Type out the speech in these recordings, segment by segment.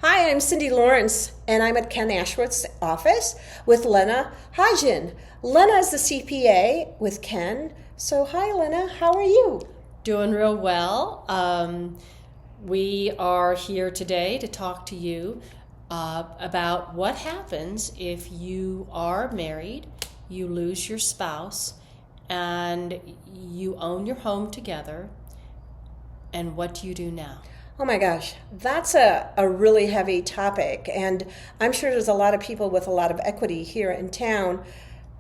Hi, I'm Cindy Lawrence, and I'm at Ken Ashworth's office with Lynna Hodgin. Lynna is the CPA with Ken. So, hi, Lynna. How are you? Doing real well. We are here today to talk to you about what happens if you are married, you lose your spouse, and you own your home together, and what do you do now? Oh my gosh, that's a really heavy topic, and I'm sure there's a lot of people with a lot of equity here in town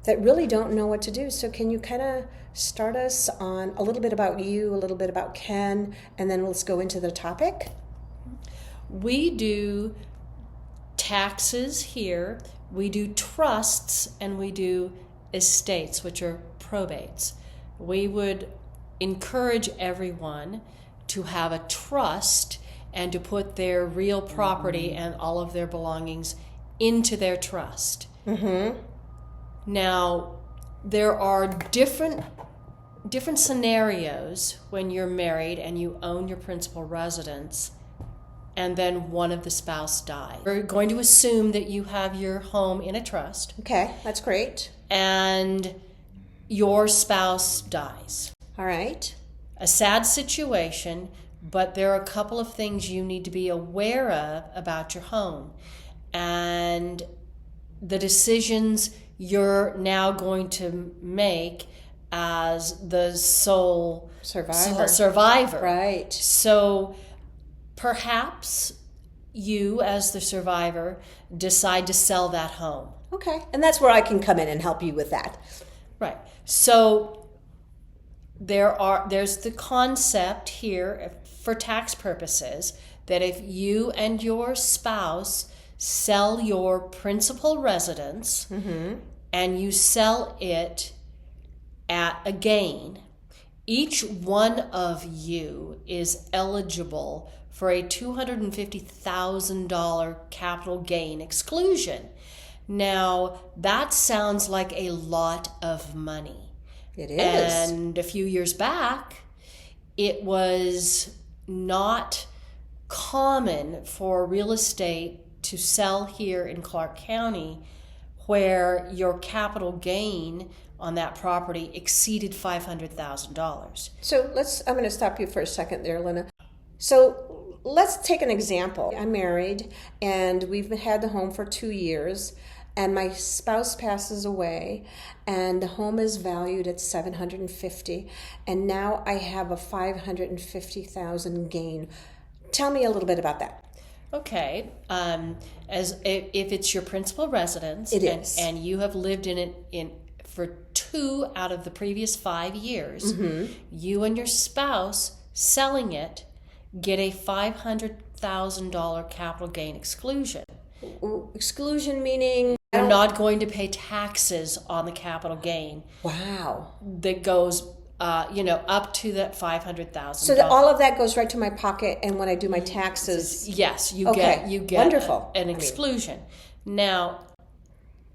that really don't know what to do. So can you kind of start us on a little bit about you, a little bit about Ken, and then let's go into the topic? We do taxes here, we do trusts, and we do estates, which are probates. We would encourage everyone to have a trust and to put their real property and all of their belongings into their trust. Mm-hmm. Now, there are different scenarios when you're married and you own your principal residence and then one of the spouse dies. We're going to assume that you have your home in a trust. Okay, that's great. And your spouse dies. All right. A sad situation, but there are a couple of things you need to be aware of about your home and the decisions you're now going to make as the sole survivor. Right. So perhaps you, as the survivor, decide to sell that home. Okay, and that's where I can come in and help you with that. Right. So there's the concept here for tax purposes that if you and your spouse sell your principal residence and you sell it at a gain, each one of you is eligible for a $250,000 capital gain exclusion. Now, that sounds like a lot of money. It is. And a few years back, it was not common for real estate to sell here in Clark County where your capital gain on that property exceeded $500,000. So I'm going to stop you for a second there, Lynna. So let's take an example. I'm married and we've had the home for 2 years. And my spouse passes away, and the home is valued at $750,000, and now I have a $550,000 gain. Tell me a little bit about that. Okay, as if it's your principal residence, it is, and you have lived in it for 2 out of the previous 5 years, you and your spouse selling it get a $500,000 capital gain exclusion. Exclusion meaning? You're not going to pay taxes on the capital gain. Wow. That goes, up to that $500,000. So all of that goes right to my pocket, and when I do my taxes, yes, you get wonderful. An exclusion. Now,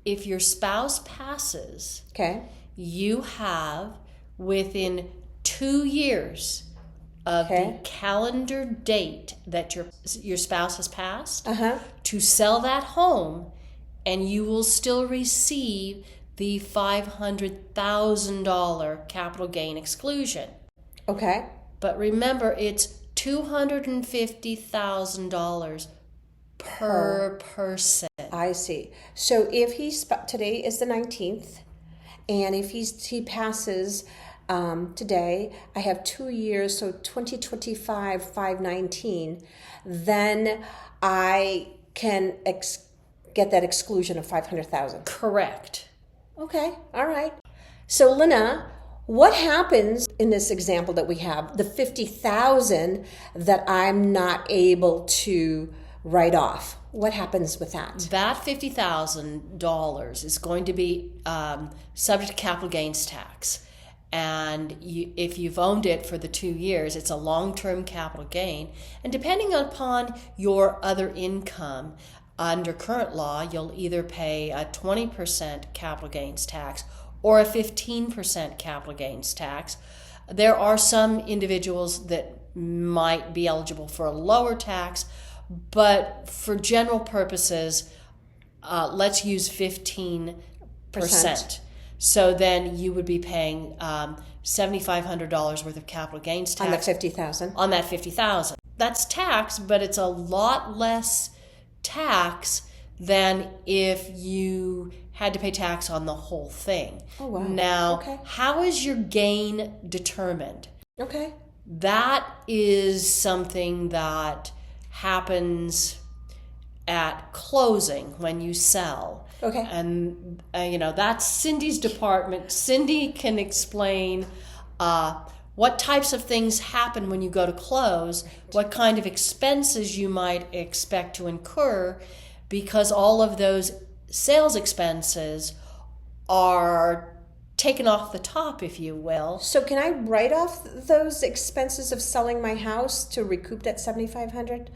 if your spouse passes, you have within 2 years of the calendar date that your spouse has passed to sell that home, and you will still receive the $500,000 capital gain exclusion. Okay. But remember, it's $250,000 per person. I see. So if today is the 19th, and if he passes today, I have 2 years, so 2025, 5/19, then I can get that exclusion of $500,000. Correct. Okay, all right. So Lynna, what happens in this example that we have, the $50,000 that I'm not able to write off? What happens with that? That $50,000 is going to be subject to capital gains tax. And if you've owned it for the 2 years, it's a long-term capital gain. And depending upon your other income, under current law, you'll either pay a 20% capital gains tax or a 15% capital gains tax. There are some individuals that might be eligible for a lower tax, But for general purposes, let's use 15%. So then you would be paying $7,500 worth of capital gains tax on that 50,000. On that 50,000. That's tax, but it's a lot less tax than if you had to pay tax on the whole thing. Oh, wow. Now, Okay. how is your gain determined? Okay. That is something that happens at closing when you sell. Okay. And, that's Cindy's department. Cindy can explain what types of things happen when you go to close, what kind of expenses you might expect to incur, because all of those sales expenses are taken off the top, if you will. So can I write off those expenses of selling my house to recoup that $7,500?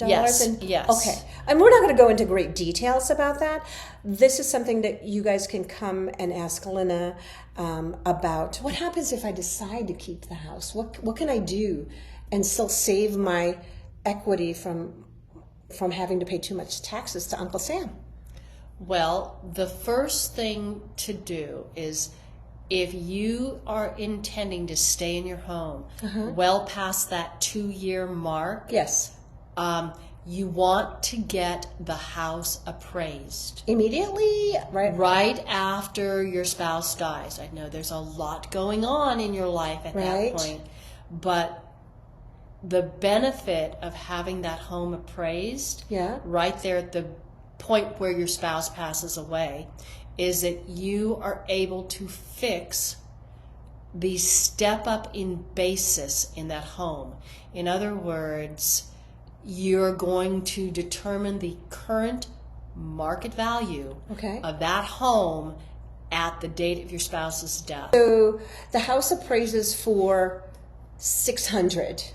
Yes. Okay. And we're not going to go into great details about that. This is something that you guys can come and ask Lynna about. What happens if I decide to keep the house? What can I do and still save my equity from having to pay too much taxes to Uncle Sam? Well, the first thing to do is, if you are intending to stay in your home well past that 2-year mark, yes, you want to get the house appraised immediately, right after your spouse dies. I know there's a lot going on in your life at that point, but the benefit of having that home appraised right there at the point where your spouse passes away is that you are able to fix the step up in basis in that home. In other words, you're going to determine the current market value of that home at the date of your spouse's death. So the house appraises for $600.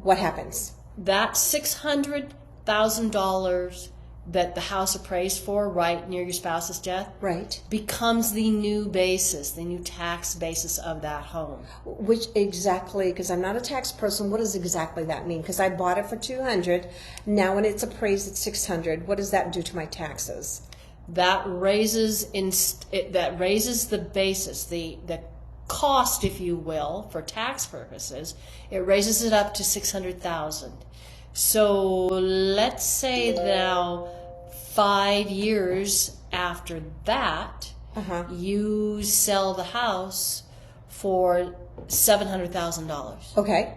What happens? That $600,000 that the house appraised for right near your spouse's death becomes the new basis, the new tax basis of that home. Which exactly, because I'm not a tax person, what does exactly that mean? Because I bought it for $200. Now when it's appraised at $600, what does that do to my taxes? That raises the basis, the cost, if you will, for tax purposes. It raises it up to $600,000. So let's say now 5 years after that, you sell the house for $700,000. Okay.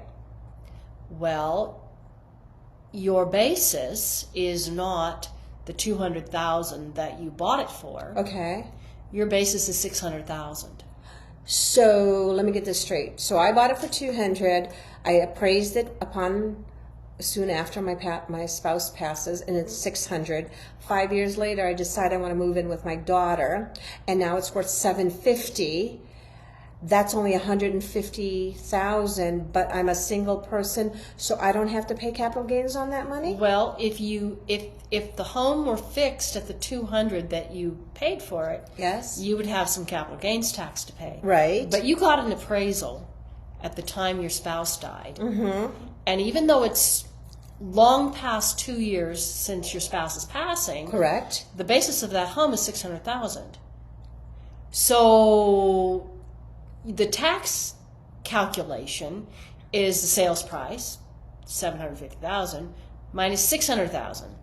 Well, your basis is not the $200,000 that you bought it for. Okay. Your basis is $600,000. So let me get this straight. So I bought it for $200. I appraised it soon after my spouse passes, and it's $600. 5 years later, I decide I want to move in with my daughter, and now it's worth $750. That's only $150,000, but I'm a single person, so I don't have to pay capital gains on that money? Well, if the home were fixed at the $200 that you paid for it, you would have some capital gains tax to pay. Right. But you got an appraisal at the time your spouse died. And even though it's long past 2 years since your spouse's passing, the basis of that home is $600,000. So the tax calculation is the sales price, $750,000, minus $600,000.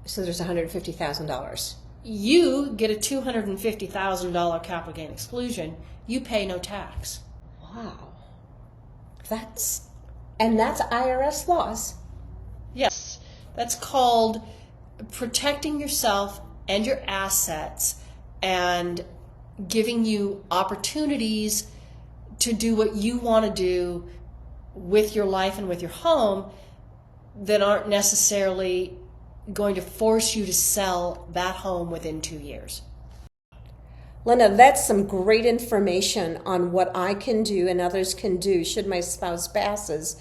So there's $150,000. You get a $250,000 capital gain exclusion. You pay no tax. Wow. That's IRS laws. Yes. That's called protecting yourself and your assets and giving you opportunities to do what you want to do with your life and with your home that aren't necessarily going to force you to sell that home within 2 years. Lynna, that's some great information on what I can do and others can do should my spouse passes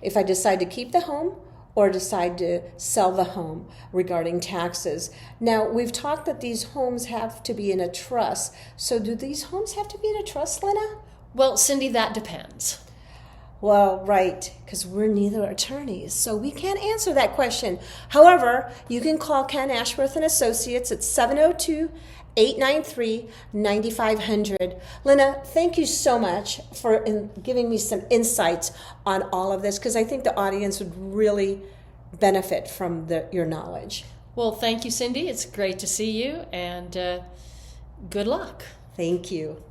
if I decide to keep the home or decide to sell the home regarding taxes. Now, we've talked that these homes have to be in a trust. So do these homes have to be in a trust, Lynna? Well, Cindy, that depends. Well, right, because we're neither attorneys, so we can't answer that question. However, you can call Ken Ashworth and Associates at 702-893-9500. Lynna, thank you so much for giving me some insights on all of this, because I think the audience would really benefit from your knowledge. Well, thank you, Cindy. It's great to see you, and good luck. Thank you.